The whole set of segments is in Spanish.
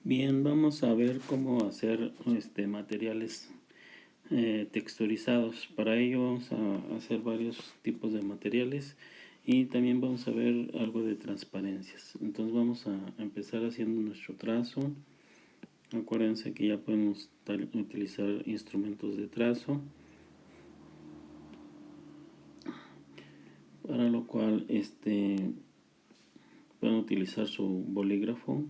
Bien, vamos a ver cómo hacer materiales texturizados. Para ello vamos a hacer varios tipos de materiales y también vamos a ver algo de transparencias. Entonces vamos a empezar haciendo nuestro trazo. Acuérdense que ya podemos utilizar instrumentos de trazo, para lo cual pueden utilizar su bolígrafo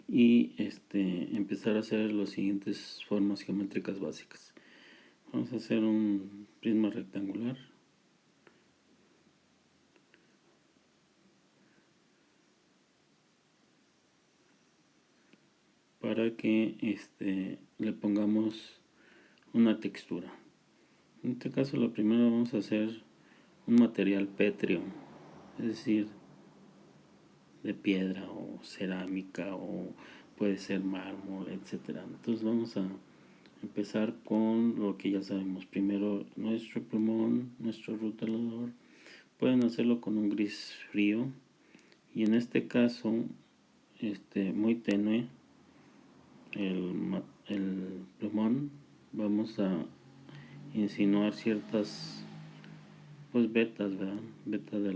y empezar a hacer las siguientes formas geométricas básicas. Vamos a hacer un prisma rectangular. Para que le pongamos una textura. En este caso lo primero vamos a hacer un material pétreo, es decir, de piedra o cerámica o puede ser mármol, etcétera. Entonces vamos a empezar con lo que ya sabemos. Primero nuestro plumón, nuestro rotulador. Pueden hacerlo con un gris frío y en este caso muy tenue el plumón. Vamos a insinuar ciertas vetas, ¿verdad? Vetas de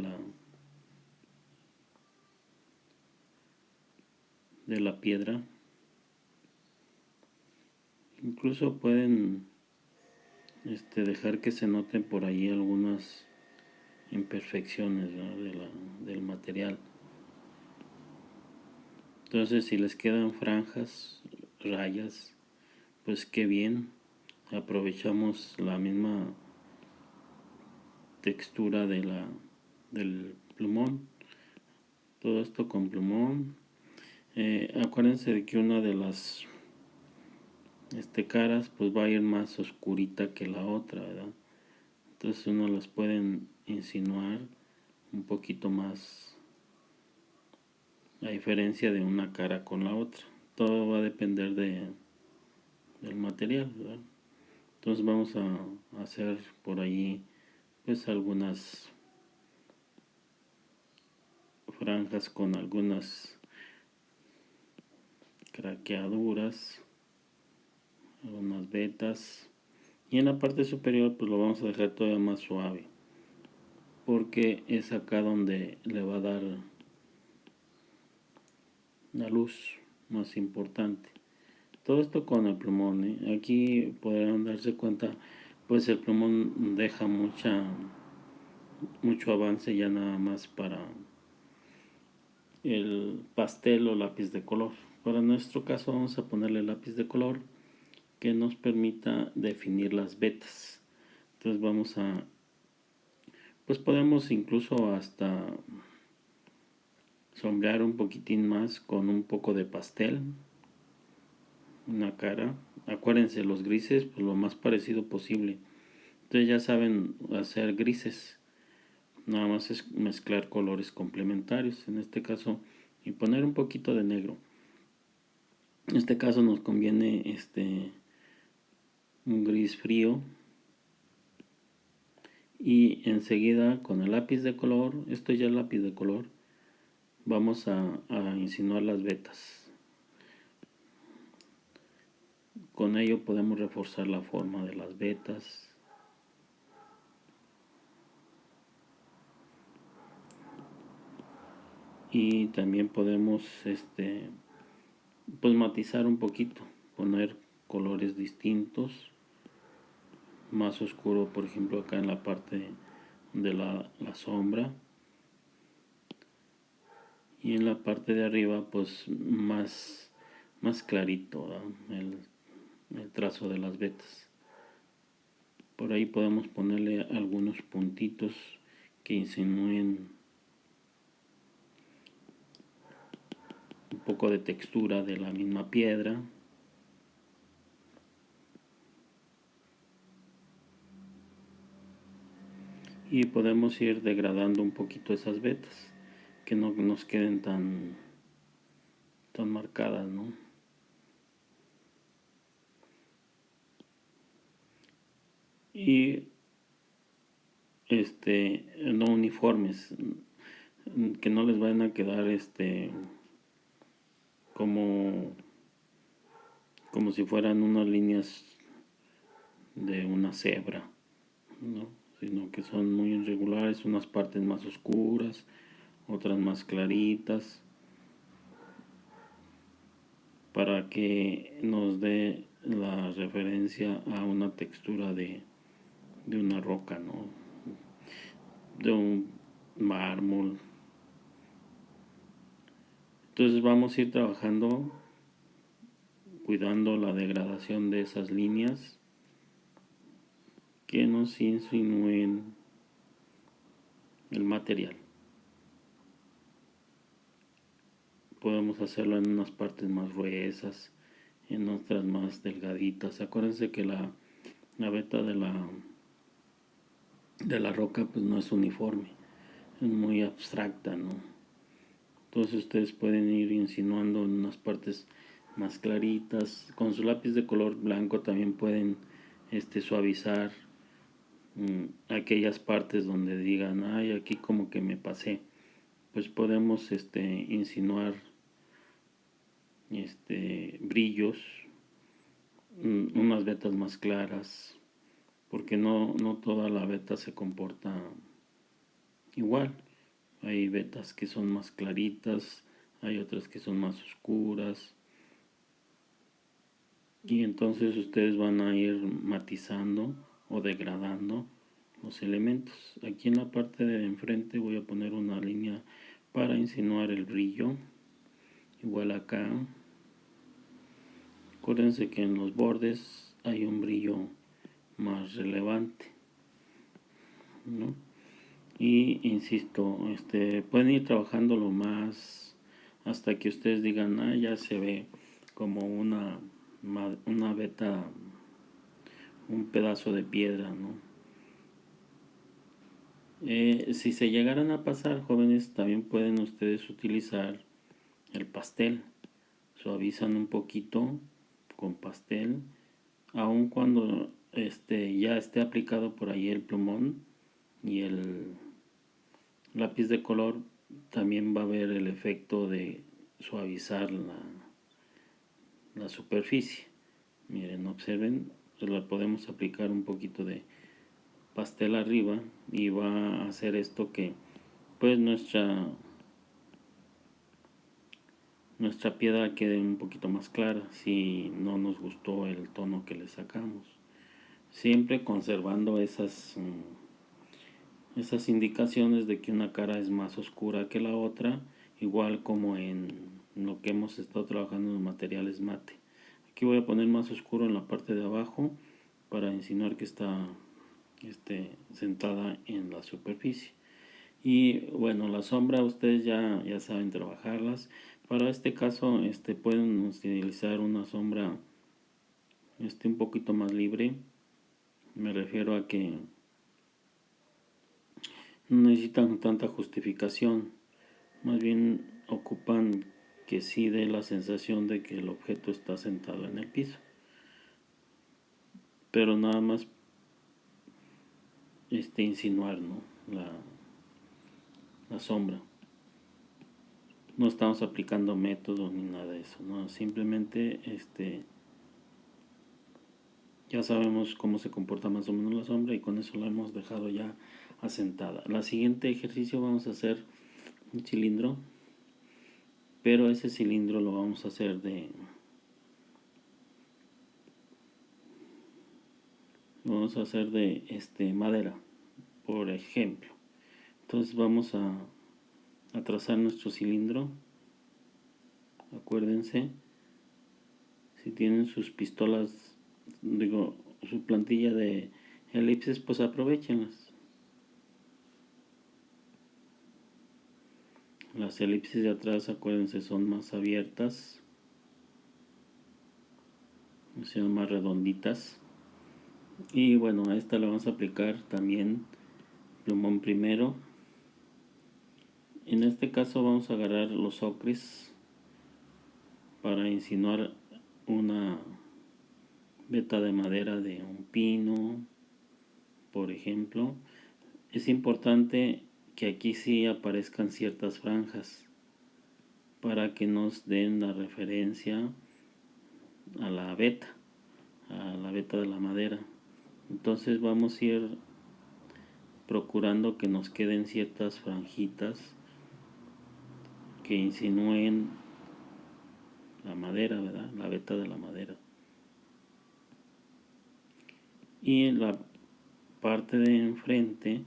la piedra. Incluso pueden dejar que se noten por ahí algunas imperfecciones, ¿no? del material. Entonces si les quedan franjas, rayas, pues qué bien. Aprovechamos la misma textura del plumón. Todo esto con plumón. Acuérdense de que una de las caras pues va a ir más oscurita que la otra, ¿verdad? Entonces uno las pueden insinuar un poquito más, a diferencia de una cara con la otra. Todo va a depender del material, ¿verdad? Entonces vamos a hacer por allí pues algunas franjas con algunas craqueaduras, algunas vetas, y en la parte superior pues lo vamos a dejar todavía más suave, porque es acá donde le va a dar la luz más importante. Todo esto con el plumón, ¿eh? Aquí podrán darse cuenta, pues el plumón deja mucho avance ya nada más para el pastel o lápiz de color. Para nuestro caso vamos a ponerle lápiz de color que nos permita definir las vetas. Entonces vamos pues podemos incluso hasta sombrear un poquitín más con un poco de pastel, una cara. Acuérdense, los grises pues lo más parecido posible. Entonces ya saben hacer grises, nada más es mezclar colores complementarios, en este caso, y poner un poquito de negro. En este caso nos conviene un gris frío, y enseguida con el lápiz de color, esto ya es lápiz de color, vamos a insinuar las vetas. Con ello podemos reforzar la forma de las vetas. Y también podemos pues matizar un poquito, poner colores distintos, más oscuro por ejemplo acá en la parte de la sombra, y en la parte de arriba pues más clarito, el trazo de las vetas. Por ahí podemos ponerle algunos puntitos que insinúen un poco de textura de la misma piedra. Y podemos ir degradando un poquito esas vetas, que no nos queden tan marcadas, ¿no? Y no uniformes. que no les vayan a quedar como, como si fueran unas líneas de una cebra, ¿no? Sino que son muy irregulares, unas partes más oscuras, otras más claritas, para que nos dé la referencia a una textura de una roca, ¿no? De un mármol. Entonces vamos a ir trabajando, cuidando la degradación de esas líneas que nos insinúen el material. Podemos hacerlo en unas partes más gruesas, en otras más delgaditas. Acuérdense que la veta de la roca pues no es uniforme, es muy abstracta, ¿no? Entonces ustedes pueden ir insinuando en unas partes más claritas. Con su lápiz de color blanco también pueden suavizar aquellas partes donde digan, ay, aquí como que me pasé. Pues podemos insinuar brillos, unas vetas más claras, porque no toda la veta se comporta igual. Hay vetas que son más claritas, hay otras que son más oscuras, y entonces ustedes van a ir matizando o degradando los elementos. Aquí en la parte de enfrente voy a poner una línea para insinuar el brillo, igual acá. Acuérdense que en los bordes hay un brillo más relevante, ¿no? Y insisto, pueden ir trabajándolo más hasta que ustedes digan, ah, ya se ve como una veta, un pedazo de piedra, ¿no? Si se llegaran a pasar, jóvenes, también pueden ustedes utilizar el pastel. Suavizan un poquito con pastel, aun cuando ya esté aplicado por ahí el plumón y el lápiz de color, también va a haber el efecto de suavizar la superficie. Miren, observen, le podemos aplicar un poquito de pastel arriba y va a hacer esto que pues nuestra piedra quede un poquito más clara si no nos gustó el tono que le sacamos, siempre conservando esas indicaciones de que una cara es más oscura que la otra, igual como en lo que hemos estado trabajando en los materiales mate. Aquí voy a poner más oscuro en la parte de abajo para insinuar que está sentada en la superficie. Y bueno, la sombra ustedes ya saben trabajarlas. Para este caso pueden utilizar una sombra un poquito más libre. Me refiero a que no necesitan tanta justificación, más bien ocupan que sí dé la sensación de que el objeto está sentado en el piso, pero nada más insinuar, ¿no? la sombra. No estamos aplicando métodos ni nada de eso, ¿no? Simplemente ya sabemos cómo se comporta más o menos la sombra y con eso la hemos dejado ya asentada. La siguiente ejercicio vamos a hacer un cilindro, pero ese cilindro lo vamos a hacer de madera, por ejemplo. Entonces vamos a trazar nuestro cilindro. Acuérdense, si tienen sus pistolas, digo, su plantilla de elipses, pues aprovechenlas. Las elipses de atrás, acuérdense, son más abiertas, son más redonditas. Y bueno, a esta le vamos a aplicar también plumón primero. En este caso vamos a agarrar los ocres para insinuar una veta de madera de un pino, por ejemplo. Es importante que aquí sí aparezcan ciertas franjas para que nos den la referencia a la veta de la madera. Entonces vamos a ir procurando que nos queden ciertas franjitas que insinúen la madera, ¿verdad? La veta de la madera. Y en la parte de enfrente,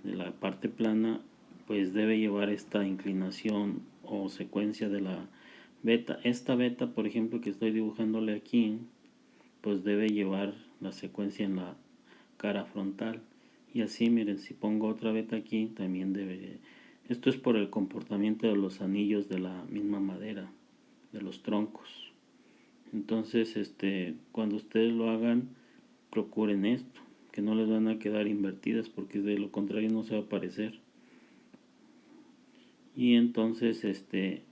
de la parte plana, pues debe llevar esta inclinación o secuencia de la veta. Esta veta, por ejemplo, que estoy dibujándole aquí, pues debe llevar la secuencia en la cara frontal. Y así, miren, si pongo otra veta aquí, también debe. Esto es por el comportamiento de los anillos de la misma madera, de los troncos. Entonces, cuando ustedes lo hagan, procuren esto, que no les van a quedar invertidas, porque de lo contrario no se va a parecer. Y entonces,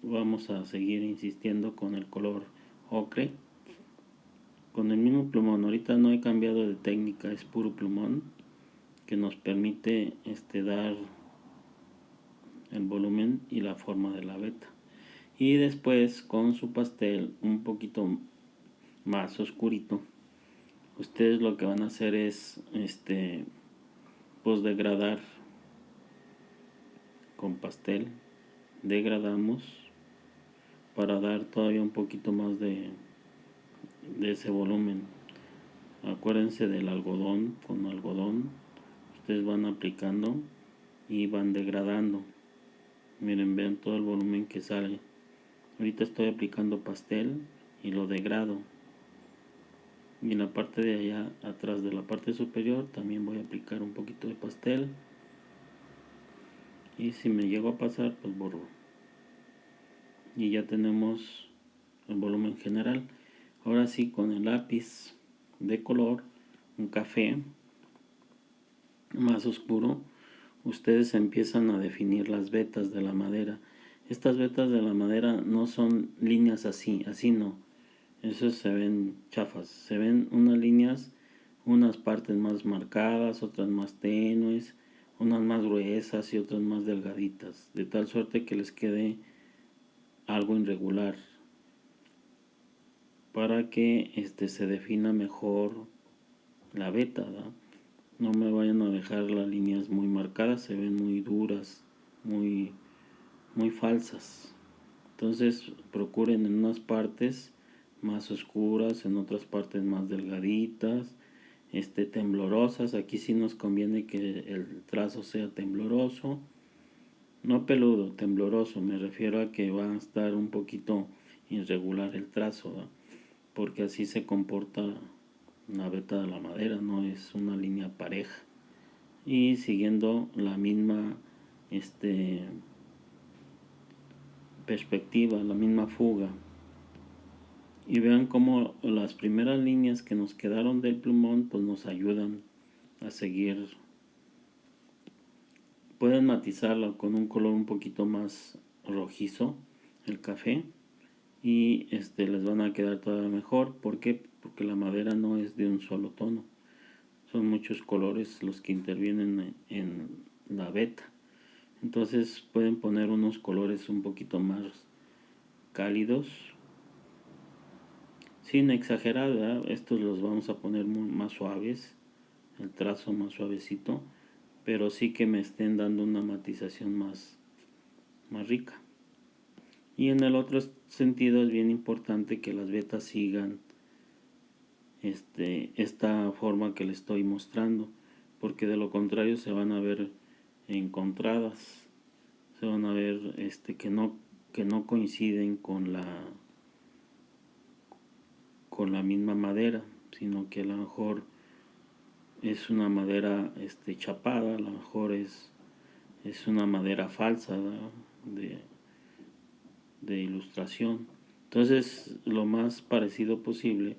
vamos a seguir insistiendo con el color ocre, con el mismo plumón. Ahorita no he cambiado de técnica, es puro plumón, que nos permite dar el volumen y la forma de la veta. Y después con su pastel un poquito más oscurito, ustedes lo que van a hacer es pues degradar con pastel. Degradamos para dar todavía un poquito más de ese volumen. Acuérdense del algodón. Con algodón ustedes van aplicando y van degradando. Miren, vean todo el volumen que sale. Ahorita estoy aplicando pastel y lo degrado. Y en la parte de allá atrás de la parte superior también voy a aplicar un poquito de pastel. Y si me llego a pasar, pues borro. Y ya tenemos el volumen general. Ahora sí, con el lápiz de color, un café más oscuro, ustedes empiezan a definir las vetas de la madera. Estas vetas de la madera no son líneas así no. Esos se ven chafas, se ven unas líneas, unas partes más marcadas, otras más tenues, unas más gruesas y otras más delgaditas, de tal suerte que les quede algo irregular, para que se defina mejor la veta, ¿verdad? No me vayan a dejar las líneas muy marcadas, se ven muy duras, muy falsas. Entonces procuren en unas partes más oscuras, en otras partes más delgaditas, temblorosas. Aquí sí nos conviene que el trazo sea tembloroso, no peludo, tembloroso. Me refiero a que va a estar un poquito irregular el trazo, ¿verdad? Porque así se comporta una veta de la madera, no es una línea pareja. Y siguiendo la misma perspectiva, la misma fuga. Y vean cómo las primeras líneas que nos quedaron del plumón pues nos ayudan a seguir. Pueden matizarla con un color un poquito más rojizo, el café, y les van a quedar todavía mejor. ¿Por qué? Porque la madera no es de un solo tono, son muchos colores los que intervienen en la veta. Entonces pueden poner unos colores un poquito más cálidos, sin exagerar, ¿verdad? Estos los vamos a poner más suaves, el trazo más suavecito, pero sí que me estén dando una matización más rica. Y en el otro sentido es bien importante que las vetas sigan esta forma que les estoy mostrando, porque de lo contrario se van a ver encontradas, se van a ver que no coinciden con la misma madera, sino que a lo mejor es una madera chapada, a lo mejor es una madera falsa, de ilustración. Entonces lo más parecido posible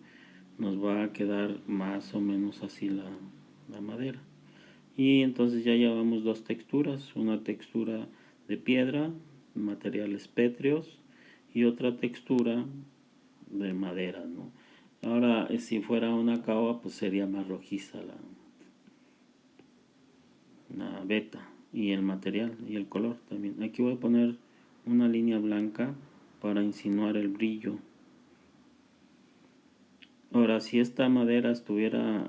nos va a quedar más o menos así la madera. Y entonces ya llevamos dos texturas, una textura de piedra, materiales pétreos, y otra textura de madera, ¿no? Ahora, si fuera una caoba, pues sería más rojiza la veta. y el material y el color también. Aquí voy a poner una línea blanca para insinuar el brillo. Ahora, si esta madera estuviera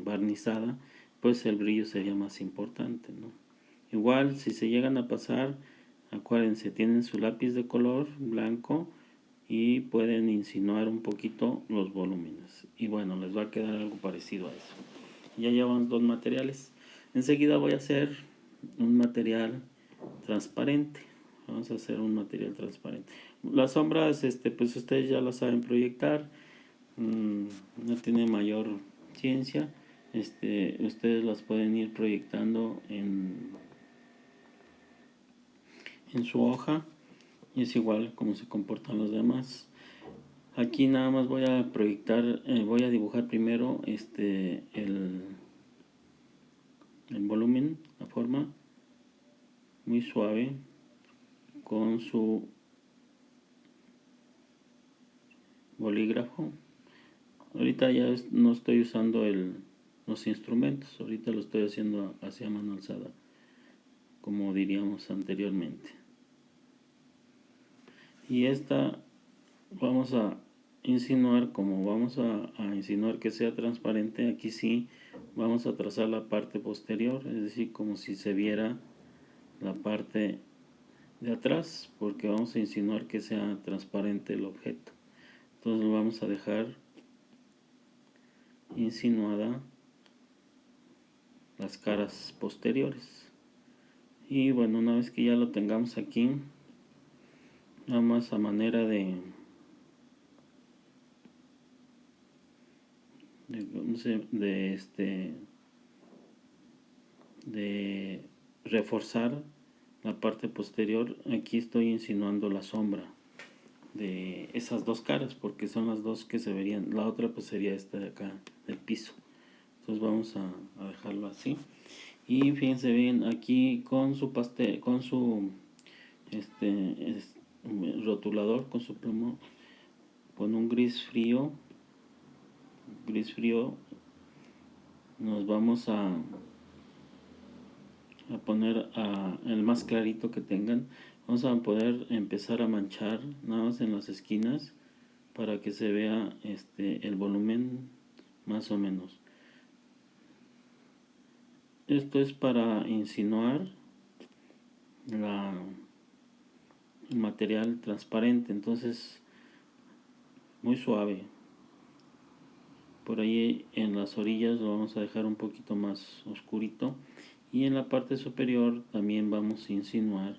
barnizada, pues el brillo sería más importante, ¿no? Igual, si se llegan a pasar, acuérdense, tienen su lápiz de color blanco y pueden insinuar un poquito los volúmenes. Y bueno, les va a quedar algo parecido a eso. Ya llevamos dos materiales. Enseguida voy a hacer un material transparente. Vamos a hacer un material transparente. Las sombras, pues ustedes ya las saben proyectar. No tiene mayor ciencia. Ustedes las pueden ir proyectando en su hoja. Y es igual como se comportan los demás. Aquí nada más voy a proyectar, voy a dibujar primero el volumen, la forma, muy suave, con su bolígrafo. Ahorita ya no estoy usando los instrumentos, ahorita lo estoy haciendo hacia mano alzada, como diríamos anteriormente. Y esta vamos a insinuar, como vamos a insinuar que sea transparente, aquí sí vamos a trazar la parte posterior, es decir, como si se viera la parte de atrás, porque vamos a insinuar que sea transparente el objeto. Entonces vamos a dejar insinuada las caras posteriores. Y bueno, una vez que ya lo tengamos aquí, nada más a manera de reforzar la parte posterior, aquí estoy insinuando la sombra de esas dos caras, porque son las dos que se verían. La otra pues sería esta de acá, del piso. Entonces vamos a dejarlo así. Y fíjense bien, aquí con su pastel, con su rotulador, con su plomo, con un gris frío, nos vamos a poner el más clarito que tengan. Vamos a poder empezar a manchar nada más en las esquinas para que se vea el volumen más o menos. Esto es para insinuar el material transparente, entonces muy suave. Por ahí en las orillas lo vamos a dejar un poquito más oscurito, y en la parte superior también vamos a insinuar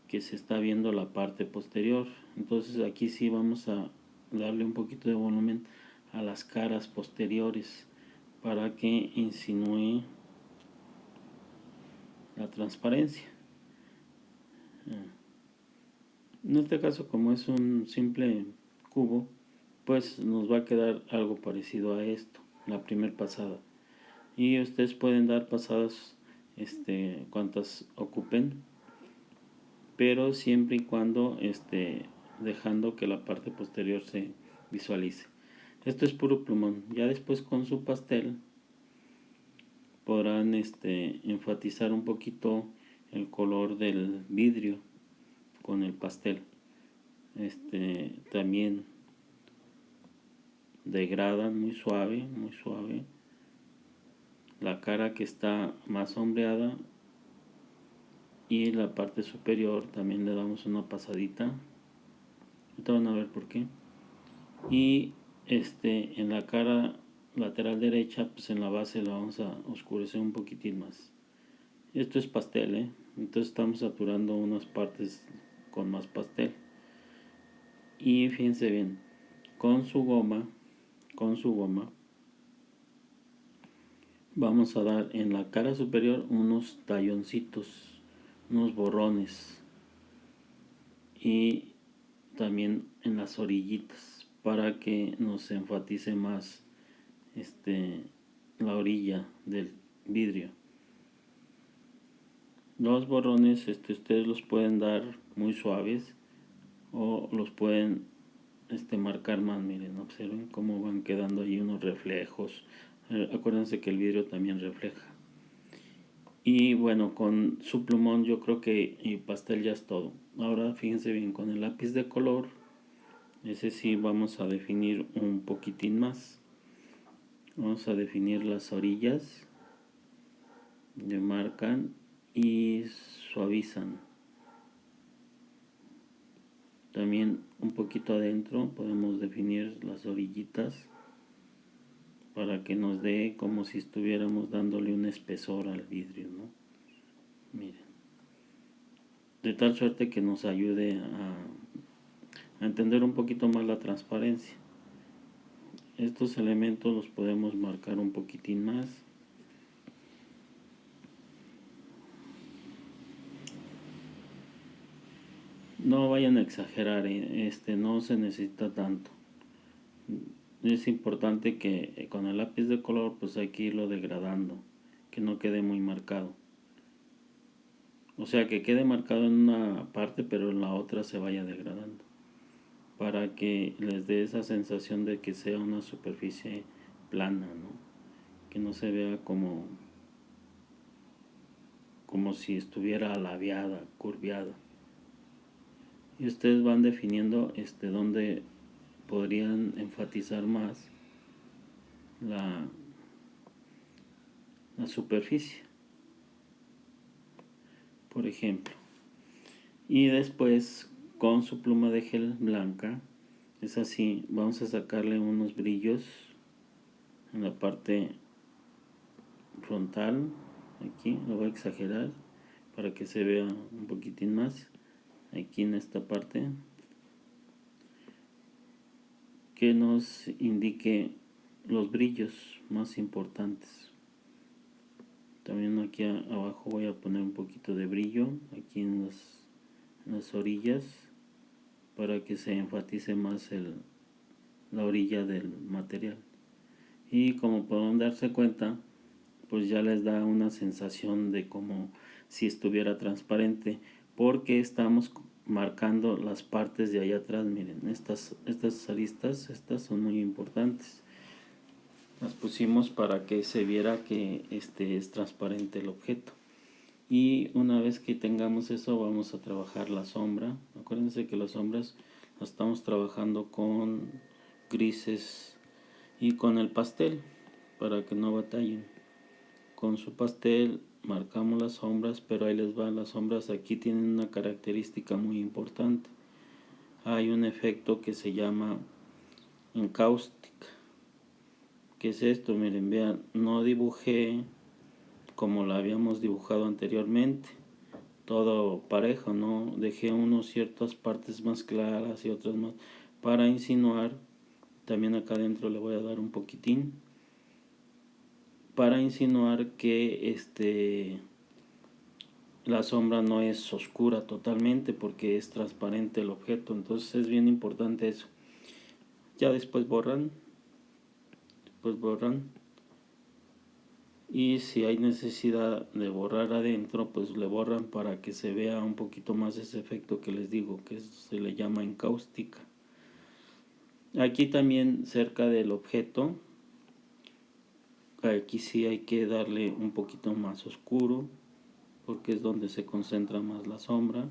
que se está viendo la parte posterior. Entonces aquí sí vamos a darle un poquito de volumen a las caras posteriores para que insinúe la transparencia. En este caso, como es un simple cubo, pues nos va a quedar algo parecido a esto, la primera pasada. Y ustedes pueden dar pasadas cuantas ocupen, pero siempre y cuando dejando que la parte posterior se visualice. Esto es puro plumón. Ya después con su pastel podrán enfatizar un poquito el color del vidrio con el pastel. También degradan muy suave la cara que está más sombreada, y la parte superior también le damos una pasadita. Ahorita van a ver por qué. Y en la cara lateral derecha, pues en la base la vamos a oscurecer un poquitín más. Esto es pastel, entonces estamos saturando unas partes con más pastel. Y fíjense bien, con su goma vamos a dar en la cara superior unos talloncitos, unos borrones, y también en las orillitas para que nos enfatice más la orilla del vidrio. Los borrones ustedes los pueden dar muy suaves o los pueden marcar más. Miren, observen cómo van quedando ahí unos reflejos. Acuérdense que el vidrio también refleja. Y bueno, con su plumón yo creo que y pastel ya es todo. Ahora fíjense bien, con el lápiz de color, ese sí vamos a definir un poquitín más. Vamos a definir las orillas, le marcan y suavizan. También un poquito adentro podemos definir las orillitas para que nos dé como si estuviéramos dándole un espesor al vidrio, ¿no? Miren, de tal suerte que nos ayude a entender un poquito más la transparencia. Estos elementos los podemos marcar un poquitín más. No vayan a exagerar, no se necesita tanto. Es importante que con el lápiz de color pues hay que irlo degradando, que no quede muy marcado. O sea, que quede marcado en una parte pero en la otra se vaya degradando, para que les dé esa sensación de que sea una superficie plana, ¿no? Que no se vea como si estuviera labiada, curviada. Y ustedes van definiendo dónde podrían enfatizar más la superficie, por ejemplo. Y después con su pluma de gel blanca, es así, vamos a sacarle unos brillos en la parte frontal. Aquí lo voy a exagerar para que se vea un poquitín más. Aquí en esta parte que nos indique los brillos más importantes. También aquí abajo voy a poner un poquito de brillo aquí en las orillas para que se enfatice más la orilla del material. Y como podrán darse cuenta, pues ya les da una sensación de como si estuviera transparente, porque estamos marcando las partes de allá atrás. Miren, estas aristas, estas son muy importantes. Las pusimos para que se viera que es transparente el objeto. Y una vez que tengamos eso, vamos a trabajar la sombra. Acuérdense que las sombras las estamos trabajando con grises y con el pastel, para que no batallen. Con su pastel marcamos las sombras, pero ahí les va. Las sombras aquí tienen una característica muy importante. Hay un efecto que se llama encaustic. ¿Qué es esto? Miren, vean, no dibujé como lo habíamos dibujado anteriormente, todo parejo, no dejé unos ciertas partes más claras y otras más para insinuar. También acá adentro le voy a dar un poquitín para insinuar que la sombra no es oscura totalmente, porque es transparente el objeto. Entonces es bien importante eso. Ya después borran, y si hay necesidad de borrar adentro, pues le borran para que se vea un poquito más ese efecto que les digo, que se le llama encáustica. Aquí también cerca del objeto, aquí sí hay que darle un poquito más oscuro, porque es donde se concentra más la sombra.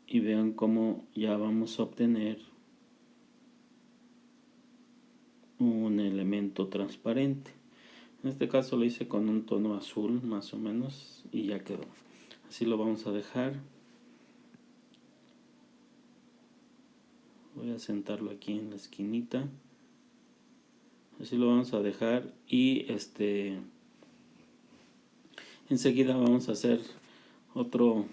Y vean cómo ya vamos a obtener un elemento transparente. En este caso lo hice con un tono azul más o menos y ya quedó. Así lo vamos a dejar. Voy a sentarlo aquí en la esquinita. Así lo vamos a dejar y enseguida vamos a hacer otro